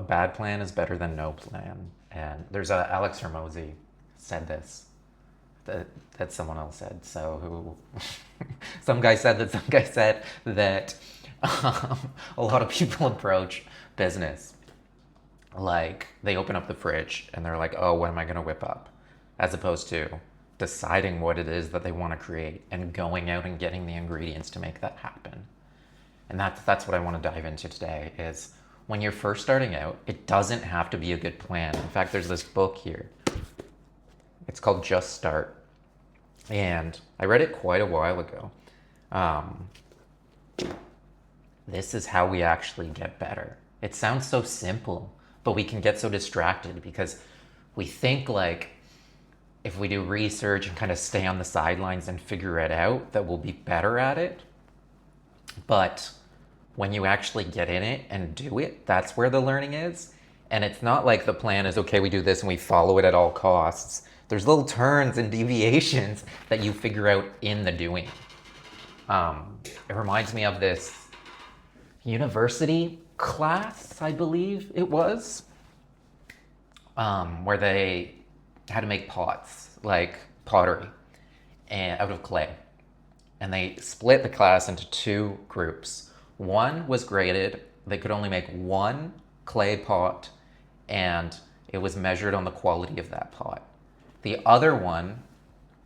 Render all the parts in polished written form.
a bad plan is better than no plan. And there's a Alex Hermosi said this that someone else said. So who some guy said that um, a lot of people approach business like they open up the fridge and they're like, oh, what am I going to whip up? As opposed to deciding what it is that they want to create and going out and getting the ingredients to make that happen. And that's what I want to dive into today is when you're first starting out, it doesn't have to be a good plan. In fact, there's this book here. It's called Just Start. And I read it quite a while ago. Um, this is how we actually get better. It sounds so simple, but we can get so distracted because we think like if we do research and kind of stay on the sidelines and figure it out, that we'll be better at it. But when you actually get in it and do it, that's where the learning is. And it's not like the plan is, okay, we do this and we follow it at all costs. There's little turns and deviations that you figure out in the doing. It reminds me of this university class, I believe it was, where they had to make pots, like pottery, and out of clay. And they split the class into two groups. One was graded, they could only make one clay pot, and it was measured on the quality of that pot. The other one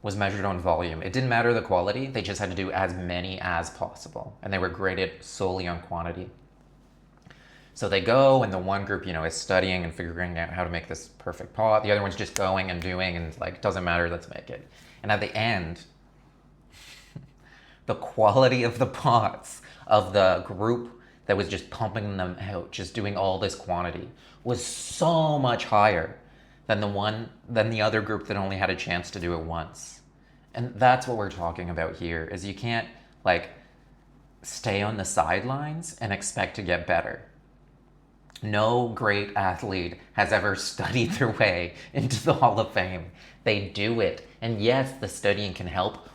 was measured on volume. It didn't matter the quality, they just had to do as many as possible, and they were graded solely on quantity. So they go, and the one group, is studying and figuring out how to make this perfect pot. The other one's just going and doing, and like, doesn't matter, let's make it. And at the end, the quality of the pots of the group that was just pumping them out, just doing all this quantity, was so much higher than the other group that only had a chance to do it once. And that's what we're talking about here, is you can't like stay on the sidelines and expect to get better. No great athlete has ever studied their way into the Hall of Fame. They do it. And yes, the studying can help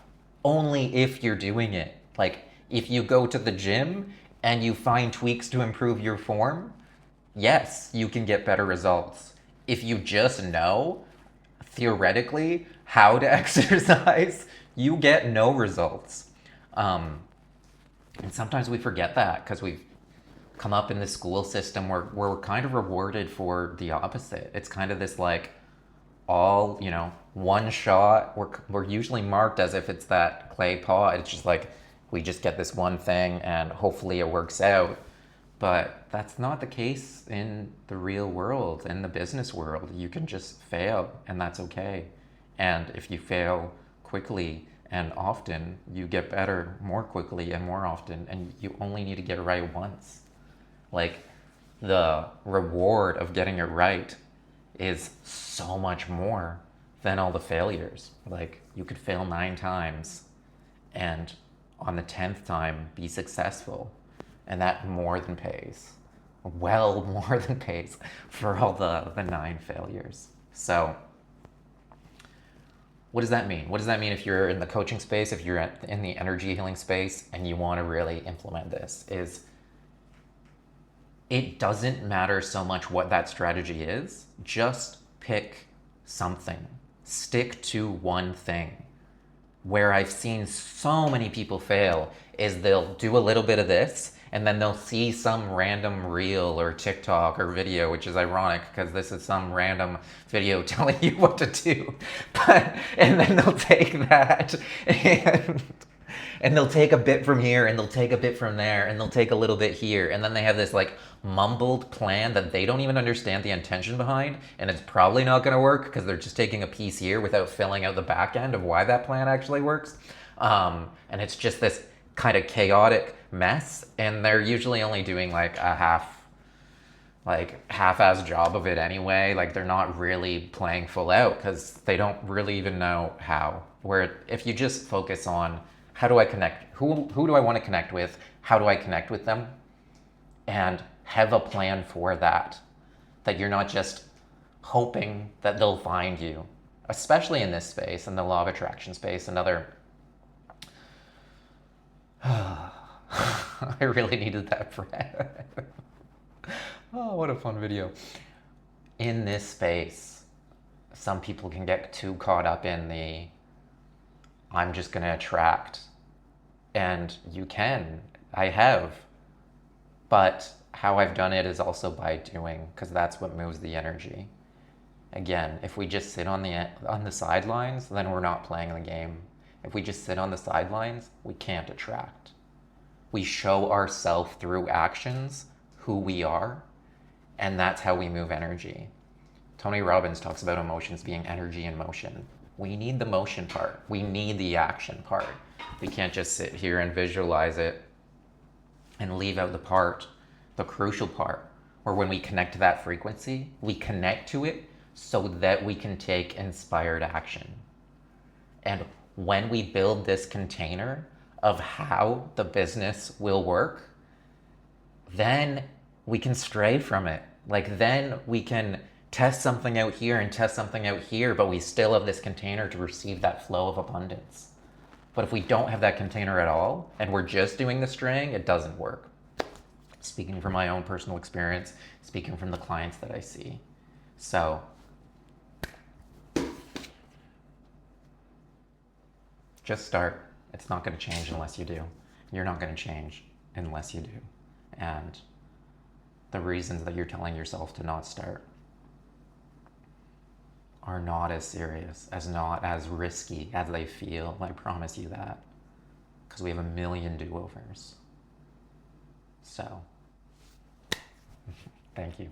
only if you're doing it. Like, if you go to the gym and you find tweaks to improve your form, yes, you can get better results. If you just know, theoretically, how to exercise, you get no results. And sometimes we forget that because we've come up in the school system where we're kind of rewarded for the opposite. It's kind of this like all, one shot. We're usually marked as if it's that clay pot. It's just like we just get this one thing and hopefully it works out. But that's not the case in the real world, in the business world. You can just fail and that's okay. And if you fail quickly and often, you get better more quickly and more often, and you only need to get it right once. Like, the reward of getting it right is so much more than all the failures. Like, you could fail 9 times and on the 10th time be successful, and that more than pays. Well, more than pays for all the 9 failures. So what does that mean? What does that mean if you're in the coaching space, if you're in the energy healing space and you want to really implement this? Is it doesn't matter so much what that strategy is. Just pick something. Stick to one thing. Where I've seen so many people fail is they'll do a little bit of this and then they'll see some random reel or TikTok or video, which is ironic because this is some random video telling you what to do. And then they'll take that and they'll take a bit from here and they'll take a bit from there and they'll take a little bit here. And then they have this like mumbled plan that they don't even understand the intention behind. And it's probably not going to work because they're just taking a piece here without filling out the back end of why that plan actually works. And it's just this kind of chaotic mess. And they're usually only doing like a half-ass job of it anyway. Like they're not really playing full out because they don't really even know how. Where if you just focus on how do I connect, who do I want to connect with, how do I connect with them, and have a plan for that you're not just hoping that they'll find you, especially in this space, in the law of attraction space, another I really needed that breath. Oh, what a fun video. In this space, some people can get too caught up in the I'm just going to attract. And you can. I have. But how I've done it is also by doing, because that's what moves the energy. Again, if we just sit on the sidelines, then we're not playing the game. If we just sit on the sidelines, we can't attract. We show ourselves through actions who we are, and that's how we move energy. Tony Robbins talks about emotions being energy in motion. We need the motion part. We need the action part. We can't just sit here and visualize it and leave out the crucial part, where when we connect to that frequency, we connect to it so that we can take inspired action. And when we build this container of how the business will work, then we can stray from it. Like, then we can test something out here and test something out here, but we still have this container to receive that flow of abundance. But if we don't have that container at all and we're just doing the straying, it doesn't work. Speaking from my own personal experience, speaking from the clients that I see. So just start. It's not going to change unless you do. You're not going to change unless you do. And the reasons that you're telling yourself to not start are not as serious, not as risky as they feel. I promise you that. Because we have a million do-overs. So, thank you.